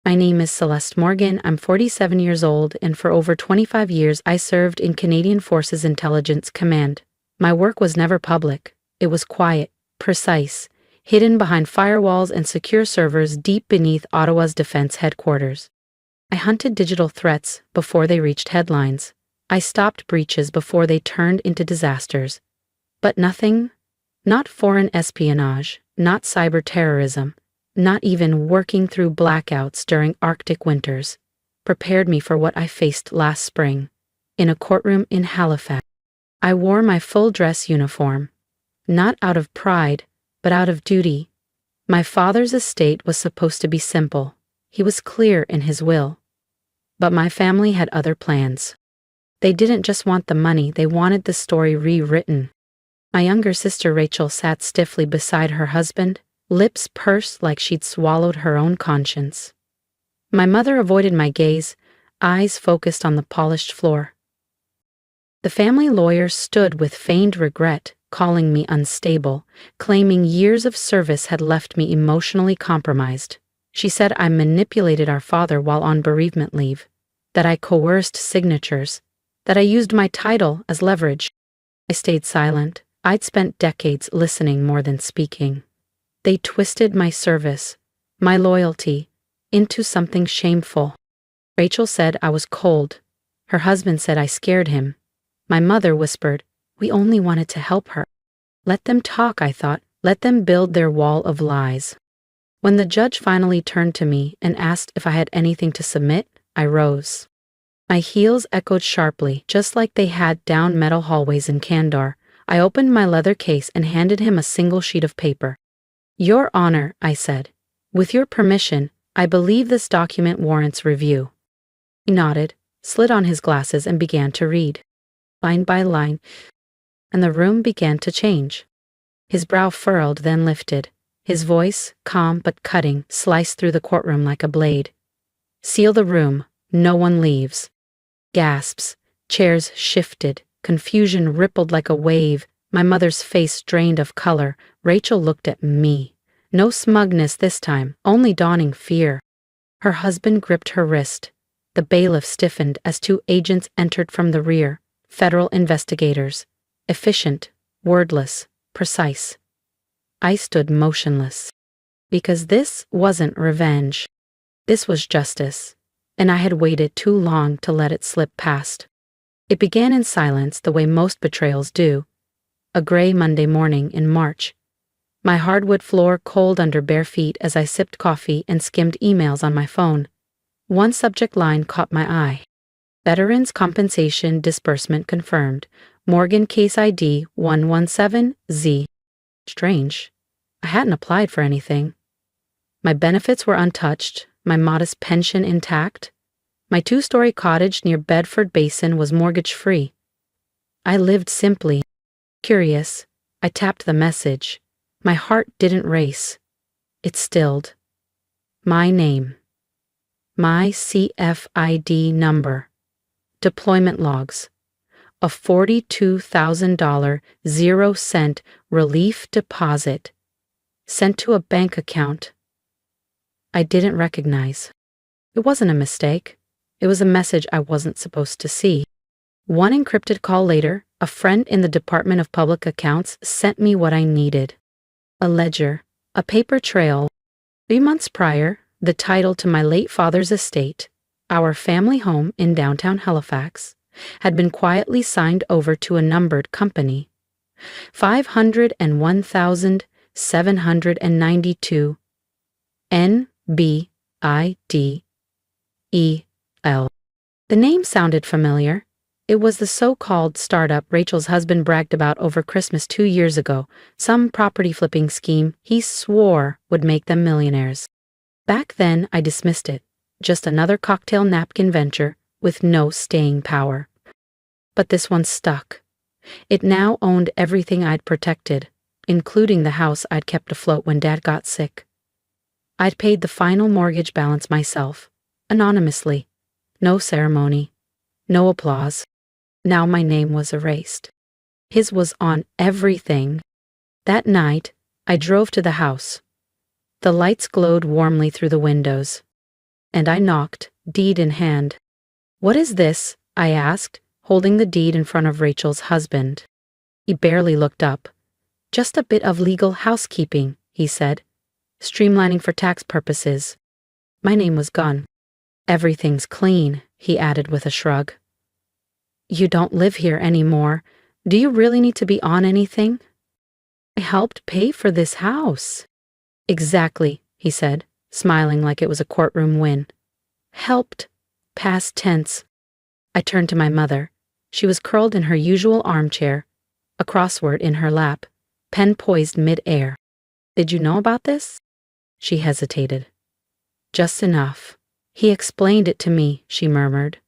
My name is Celeste Morgan. I'm 47 years old, and for over 25 years I served in Canadian Forces Intelligence Command. My work was never public. It was quiet, precise, hidden behind firewalls and secure servers deep beneath Ottawa's defense headquarters. I hunted digital threats before they reached headlines. I stopped breaches before they turned into disasters. But nothing, not foreign espionage, not cyber terrorism, not even working through blackouts during Arctic winters, prepared me for what I faced last spring, in a courtroom in Halifax. I wore my full-dress uniform, not out of pride, but out of duty. My father's estate was supposed to be simple. He was clear in his will. But my family had other plans. They didn't just want the money, they wanted the story rewritten. My younger sister Rachel sat stiffly beside her husband, lips pursed like she'd swallowed her own conscience. My mother avoided my gaze, eyes focused on the polished floor. The family lawyer stood with feigned regret, calling me unstable, claiming years of service had left me emotionally compromised. She said I manipulated our father while on bereavement leave, that I coerced signatures, that I used my title as leverage. I stayed silent. I'd spent decades listening more than speaking. They twisted my service, my loyalty, into something shameful. Rachel said I was cold. Her husband said I scared him. My mother whispered, "We only wanted to help her." Let them talk, I thought. Let them build their wall of lies. When the judge finally turned to me and asked if I had anything to submit, I rose. My heels echoed sharply, just like they had down metal hallways in Candor. I opened my leather case and handed him a single sheet of paper. "Your Honor," I said, "with your permission, I believe this document warrants review." He nodded, slid on his glasses and began to read, line by line, and the room began to change. His brow furrowed, then lifted. His voice, calm but cutting, sliced through the courtroom like a blade. "Seal the room. No one leaves." Gasps. Chairs shifted. Confusion rippled like a wave. My mother's face drained of color. Rachel looked at me. No smugness this time, only dawning fear. Her husband gripped her wrist. The bailiff stiffened as two agents entered from the rear. Federal investigators. Efficient, wordless, precise. I stood motionless. Because this wasn't revenge. This was justice. And I had waited too long to let it slip past. It began in silence, the way most betrayals do. A gray Monday morning in March. My hardwood floor cold under bare feet as I sipped coffee and skimmed emails on my phone. One subject line caught my eye. Veterans Compensation Disbursement Confirmed. Morgan Case ID 117Z. Strange. I hadn't applied for anything. My benefits were untouched, my modest pension intact. My 2-story cottage near Bedford Basin was mortgage-free. I lived simply. Curious, I tapped the message. My heart didn't race. It stilled. My name. My CFID number. Deployment logs. A $42,000 0-cent relief deposit. Sent to a bank account I didn't recognize. It wasn't a mistake. It was a message I wasn't supposed to see. One encrypted call later, a friend in the Department of Public Accounts sent me what I needed. A ledger, a paper trail. 3 months prior, the title to my late father's estate, our family home in downtown Halifax, had been quietly signed over to a numbered company. 501,792 NBIDEL. The name sounded familiar. It was the so-called startup Rachel's husband bragged about over Christmas 2 years ago, some property flipping scheme he swore would make them millionaires. Back then, I dismissed it, just another cocktail napkin venture with no staying power. But this one stuck. It now owned everything I'd protected, including the house I'd kept afloat when Dad got sick. I'd paid the final mortgage balance myself, anonymously. No ceremony, no applause. Now my name was erased. His was on everything. That night, I drove to the house. The lights glowed warmly through the windows. and I knocked, deed in hand. "What is this?" I asked, holding the deed in front of Rachel's husband. He barely looked up. "Just a bit of legal housekeeping," he said. "Streamlining for tax purposes." My name was gone. "Everything's clean," he added with a shrug. "You don't live here anymore. Do you really need to be on anything?" "I helped pay for this house." "Exactly," he said, smiling like it was a courtroom win. "Helped. Past tense." I turned to my mother. She was curled in her usual armchair, a crossword in her lap, pen poised mid-air. "Did you know about this?" She hesitated. "Just enough. He explained it to me," she murmured.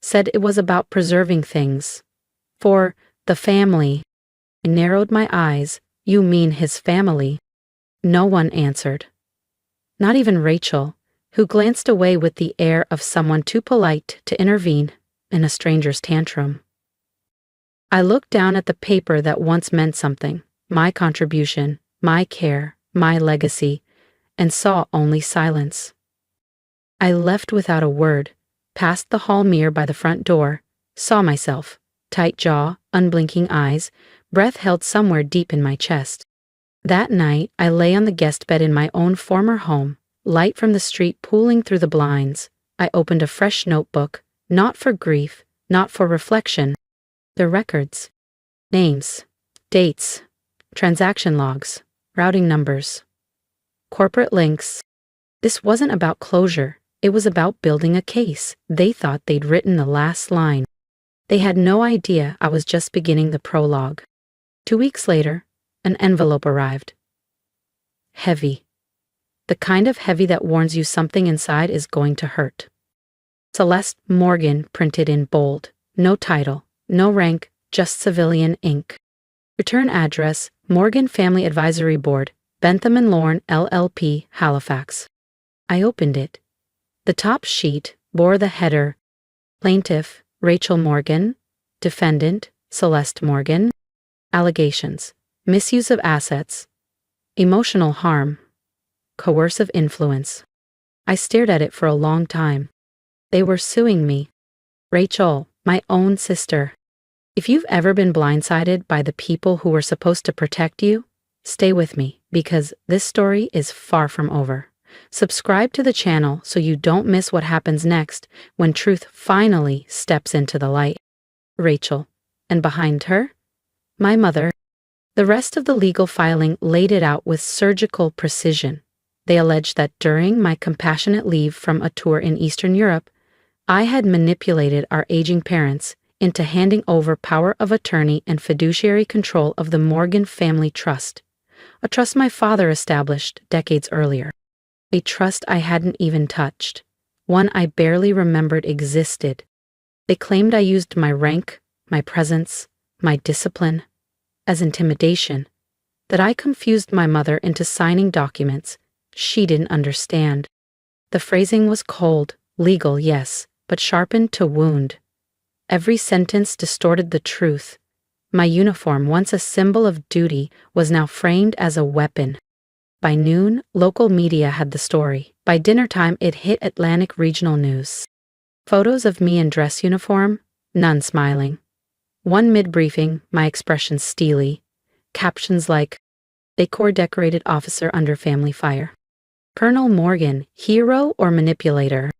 "Said it was about preserving things. For the family." I narrowed my eyes. "You mean his family?" No one answered. Not even Rachel, who glanced away with the air of someone too polite to intervene in a stranger's tantrum. I looked down at the paper that once meant something, my contribution, my care, my legacy, and saw only silence. I left without a word, passed the hall mirror by the front door, saw myself, tight jaw, unblinking eyes, breath held somewhere deep in my chest. That night, I lay on the guest bed in my own former home, light from the street pooling through the blinds. I opened a fresh notebook, not for grief, not for reflection. The records. Names, dates, transaction logs, routing numbers, corporate links. This wasn't about closure. It was about building a case. They thought they'd written the last line. They had no idea I was just beginning the prologue. 2 weeks later, an envelope arrived. Heavy. The kind of heavy that warns you something inside is going to hurt. Celeste Morgan printed in bold. No title, no rank, just civilian ink. Return address, Morgan Family Advisory Board, Bentham and Lorne, LLP, Halifax. I opened it. The top sheet bore the header, Plaintiff, Rachel Morgan, Defendant, Celeste Morgan, Allegations, Misuse of Assets, Emotional Harm, Coercive Influence. I stared at it for a long time. They were suing me. Rachel, my own sister. If you've ever been blindsided by the people who were supposed to protect you, stay with me, because this story is far from over. Subscribe to the channel so you don't miss what happens next when truth finally steps into the light. Rachel. And behind her? My mother. The rest of the legal filing laid it out with surgical precision. They alleged that during my compassionate leave from a tour in Eastern Europe, I had manipulated our aging parents into handing over power of attorney and fiduciary control of the Morgan Family Trust, a trust my father established decades earlier. A trust I hadn't even touched, one I barely remembered existed. They claimed I used my rank, my presence, my discipline, as intimidation, that I confused my mother into signing documents she didn't understand. The phrasing was cold, legal, yes, but sharpened to wound. Every sentence distorted the truth. My uniform, once a symbol of duty, was now framed as a weapon. By noon, local media had the story. By dinner time, it hit Atlantic Regional News. Photos of me in dress uniform, none smiling. One mid-briefing, my expression steely. Captions like, Decor-decorated officer under family fire. Colonel Morgan, hero or manipulator?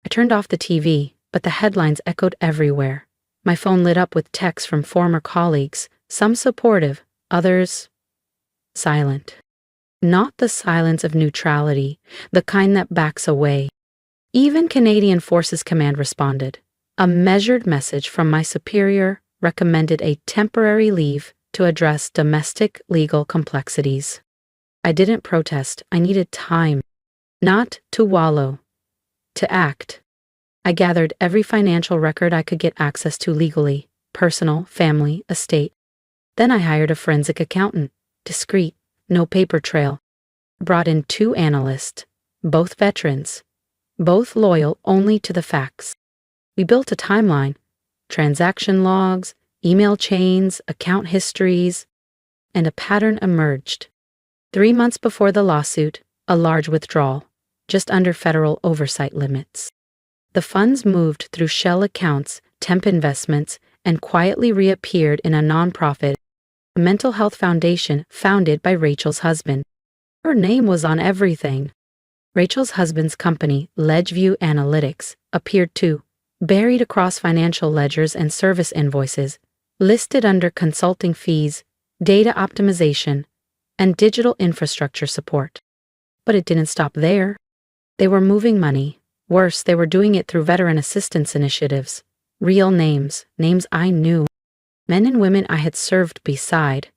I turned off the TV, but the headlines echoed everywhere. My phone lit up with texts from former colleagues, some supportive, others silent. Not the silence of neutrality, the kind that backs away. Even Canadian Forces Command responded. A measured message from my superior recommended a temporary leave to address domestic legal complexities. I didn't protest. I needed time. Not to wallow. To act. I gathered every financial record I could get access to legally, personal, family, estate. Then I hired a forensic accountant, discreet, no paper trail. Brought in 2 analysts, both veterans, both loyal only to the facts. We built a timeline, transaction logs, email chains, account histories, and a pattern emerged. 3 months before the lawsuit, a large withdrawal. just under federal oversight limits. The funds moved through shell accounts, temp investments, and quietly reappeared in a nonprofit, a mental health foundation founded by Rachel's husband. Her name was on everything. Rachel's husband's company, Ledgeview Analytics, appeared too, buried across financial ledgers and service invoices, listed under consulting fees, data optimization, and digital infrastructure support. But it didn't stop there. They were moving money. Worse, they were doing it through veteran assistance initiatives. Real names, names I knew. Men and women I had served beside.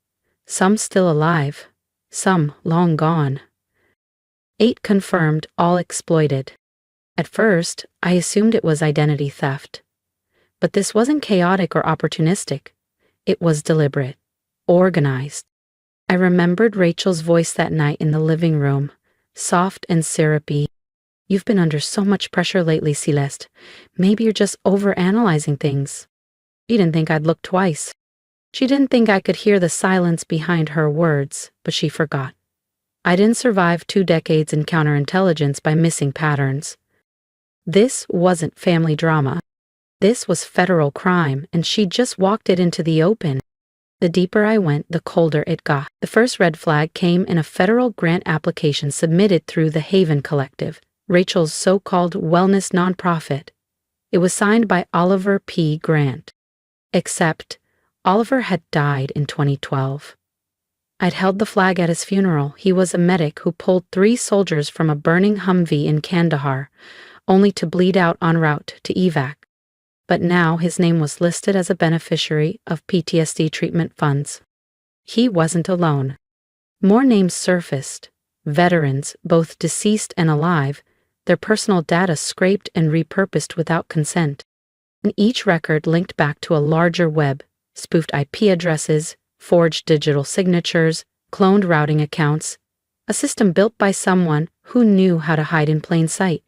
Some still alive, some long gone. 8 confirmed, all exploited. At first, I assumed it was identity theft. But this wasn't chaotic or opportunistic. It was deliberate, organized. I remembered Rachel's voice that night in the living room, soft and syrupy. "You've been under so much pressure lately, Celeste. Maybe you're just overanalyzing things." She didn't think I'd look twice. She didn't think I could hear the silence behind her words, but she forgot. I didn't survive 2 decades in counterintelligence by missing patterns. This wasn't family drama. This was federal crime, and she just walked it into the open. The deeper I went, the colder it got. The first red flag came in a federal grant application submitted through the Haven Collective, Rachel's so-called wellness nonprofit. It was signed by Oliver P. Grant. Except, Oliver had died in 2012. I'd held the flag at his funeral. He was a medic who pulled 3 soldiers from a burning Humvee in Kandahar, only to bleed out en route to evac. But now his name was listed as a beneficiary of PTSD treatment funds. He wasn't alone. More names surfaced. Veterans, both deceased and alive, their personal data scraped and repurposed without consent. And each record linked back to a larger web, spoofed IP addresses, forged digital signatures, cloned routing accounts, a system built by someone who knew how to hide in plain sight.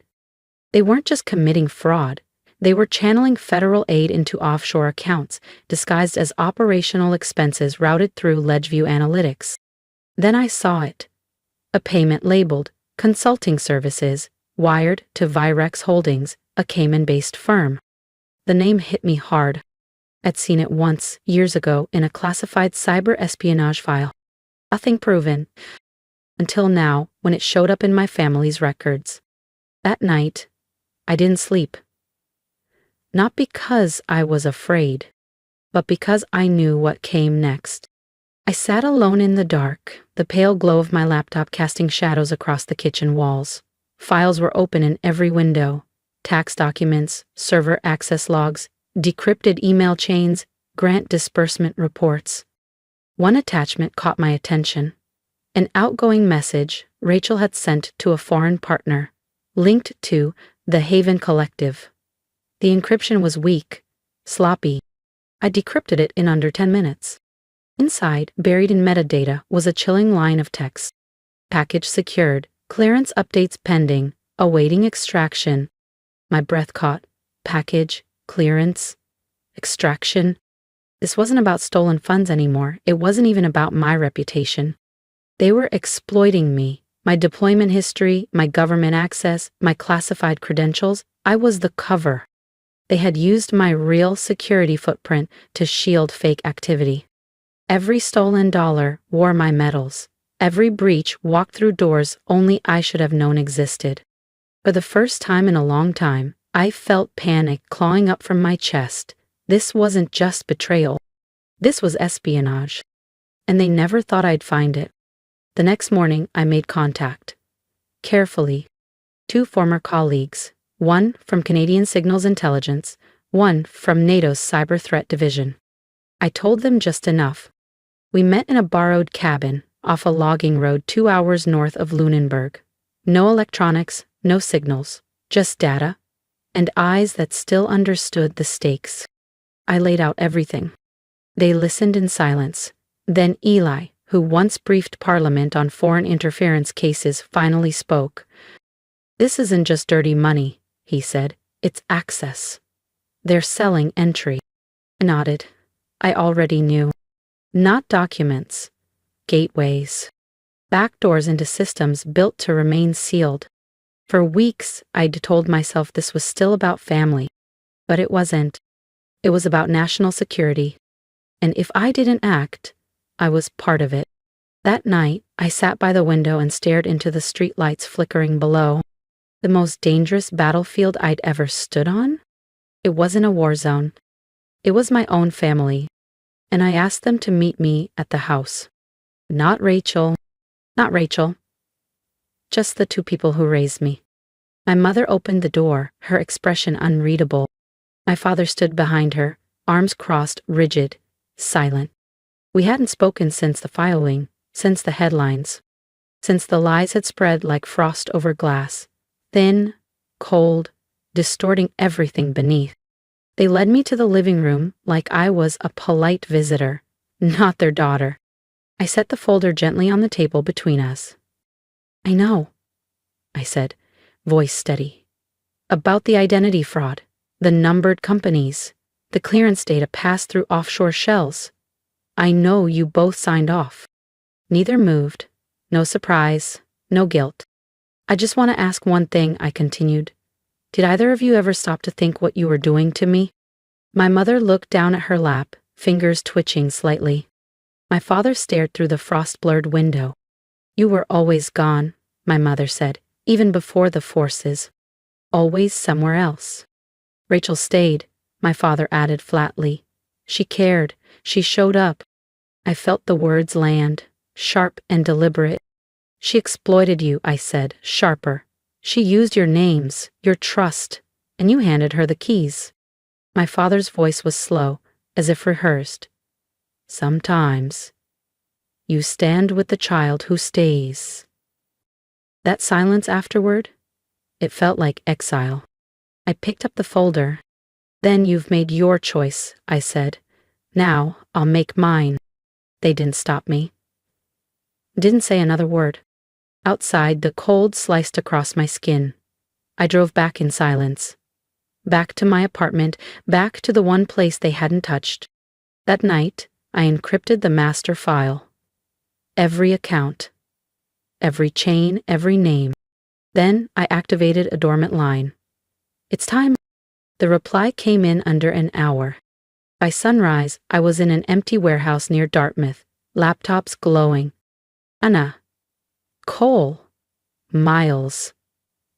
They weren't just committing fraud. They were channeling federal aid into offshore accounts, disguised as operational expenses routed through Ledgeview Analytics. Then I saw it. A payment labeled Consulting Services, wired to Virex Holdings, a Cayman-based firm. The name hit me hard. I'd seen it once, years ago, in a classified cyber espionage file. Nothing proven. Until now, when it showed up in my family's records. That night, I didn't sleep. Not because I was afraid, but because I knew what came next. I sat alone in the dark, the pale glow of my laptop casting shadows across the kitchen walls. Files were open in every window. Tax documents, server access logs, decrypted email chains, grant disbursement reports. One attachment caught my attention. An outgoing message Rachel had sent to a foreign partner, linked to the Haven Collective. The encryption was weak, sloppy. I decrypted it in under 10 minutes. Inside, buried in metadata, was a chilling line of text. Package secured, clearance updates pending, awaiting extraction. My breath caught. Package, clearance, extraction. This wasn't about stolen funds anymore. It wasn't even about my reputation. They were exploiting me. My deployment history, my government access, my classified credentials. I was the cover. They had used my real security footprint to shield fake activity. Every stolen dollar wore my medals. Every breach walked through doors only I should have known existed. For the first time in a long time, I felt panic clawing up from my chest. This wasn't just betrayal. This was espionage. And they never thought I'd find it. The next morning, I made contact. Carefully. 2 former colleagues. One from Canadian Signals Intelligence, one from NATO's Cyber Threat Division. I told them just enough. We met in a borrowed cabin off a logging road 2 hours north of Lunenburg. No electronics, no signals, just data, and eyes that still understood the stakes. I laid out everything. They listened in silence. Then Eli, who once briefed Parliament on foreign interference cases, finally spoke. "This isn't just dirty money," he said. "It's access. They're selling entry." I nodded. I already knew. Not documents. Gateways. Backdoors into systems built to remain sealed. For weeks, I'd told myself this was still about family, but it wasn't. It was about national security. And if I didn't act, I was part of it. That night, I sat by the window and stared into the streetlights flickering below. The most dangerous battlefield I'd ever stood on? It wasn't a war zone. It was my own family. And I asked them to meet me at the house. Not Rachel. Just the two people who raised me. My mother opened the door, her expression unreadable. My father stood behind her, arms crossed, rigid, silent. We hadn't spoken since the filing, since the headlines, since the lies had spread like frost over glass, thin, cold, distorting everything beneath. They led me to the living room like I was a polite visitor, not their daughter. I set the folder gently on the table between us. I know, I said, voice steady. About the identity fraud, the numbered companies, the clearance data passed through offshore shells. I know you both signed off. Neither moved. No surprise. No guilt. I just want to ask one thing, I continued. Did either of you ever stop to think what you were doing to me? My mother looked down at her lap, fingers twitching slightly. My father stared through the frost-blurred window. You were always gone, my mother said, even before the forces. Always somewhere else. Rachel stayed, my father added flatly. She cared. She showed up. I felt the words land, sharp and deliberate. She exploited you, I said, sharper. She used your names, your trust, and you handed her the keys. My father's voice was slow, as if rehearsed. Sometimes you stand with the child who stays. That silence afterward, it felt like exile. I picked up the folder. Then you've made your choice, I said. Now I'll make mine. They didn't stop me. Didn't say another word. Outside, the cold sliced across my skin. I drove back in silence. Back to my apartment, back to the one place they hadn't touched. That night, I encrypted the master file. Every account. Every chain, every name. Then I activated a dormant line. It's time. The reply came in under an hour. By sunrise, I was in an empty warehouse near Dartmouth, laptops glowing. Anna. Cole. Miles.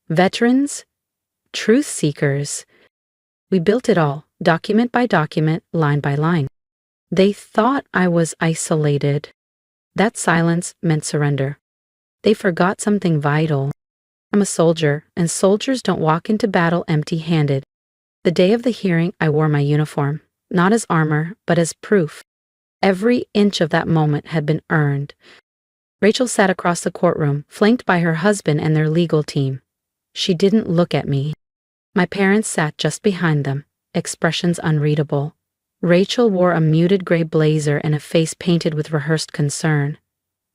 Veterans. Truth seekers. We built it all, document by document, line by line. They thought I was isolated. That silence meant surrender. They forgot something vital. I'm a soldier, and soldiers don't walk into battle empty-handed. The day of the hearing, I wore my uniform, not as armor, but as proof. Every inch of that moment had been earned. Rachel sat across the courtroom, flanked by her husband and their legal team. She didn't look at me. My parents sat just behind them, expressions unreadable. Rachel wore a muted gray blazer and a face painted with rehearsed concern.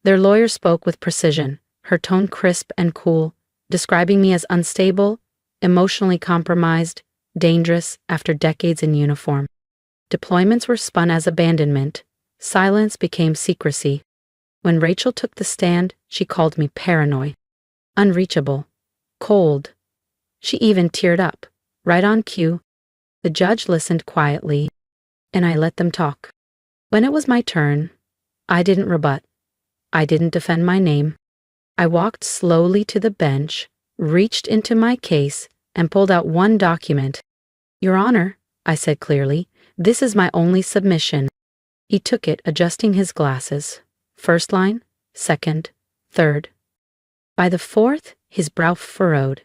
Their lawyer spoke with precision, her tone crisp and cool, describing me as unstable, emotionally compromised, dangerous after decades in uniform. Deployments were spun as abandonment. Silence became secrecy. When Rachel took the stand, she called me paranoid, unreachable, cold. She even teared up, right on cue. The judge listened quietly, and I let them talk. When it was my turn, I didn't rebut. I didn't defend my name. I walked slowly to the bench, reached into my case, and pulled out one document. Your Honor, I said clearly, this is my only submission. He took it, adjusting his glasses. First line, second, third. By the fourth, his brow furrowed.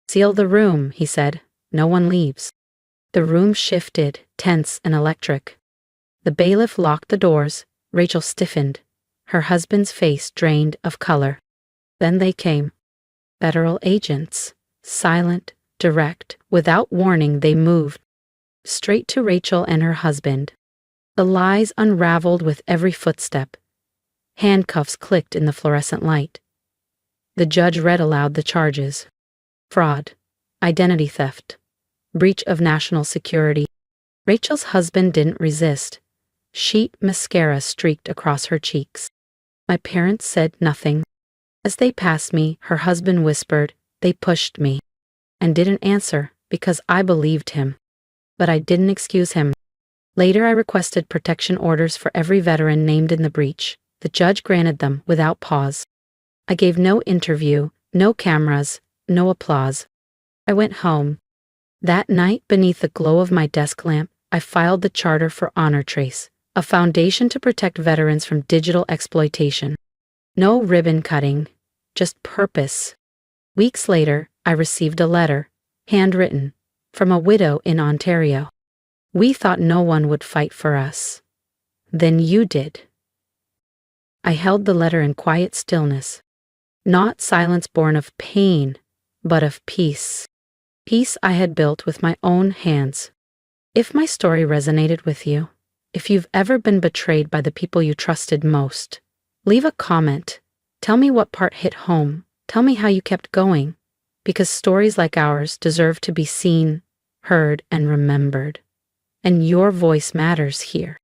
Seal the room, he said. No one leaves. The room shifted, tense and electric. The bailiff locked the doors. Rachel stiffened. Her husband's face drained of color. Then they came. Federal agents. Silent, direct, without warning they moved. Straight to Rachel and her husband. The lies unraveled with every footstep. Handcuffs clicked in the fluorescent light. The judge read aloud the charges. Fraud, identity theft, breach of national security. Rachel's husband didn't resist. Sheet mascara streaked across her cheeks. My parents said nothing. As they passed me, her husband whispered, They pushed me and didn't answer because I believed him. But I didn't excuse him. Later, I requested protection orders for every veteran named in the breach. The judge granted them without pause. I gave no interview, no cameras, no applause. I went home. That night, beneath the glow of my desk lamp, I filed the Charter for Honor Trace, a foundation to protect veterans from digital exploitation. No ribbon cutting, just purpose. Weeks later, I received a letter, handwritten, from a widow in Ontario. We thought no one would fight for us. Then you did. I held the letter in quiet stillness. Not silence born of pain, but of peace. Peace I had built with my own hands. If my story resonated with you, if you've ever been betrayed by the people you trusted most, leave a comment. Tell me what part hit home. Tell me how you kept going. Because stories like ours deserve to be seen, heard, and remembered. And your voice matters here.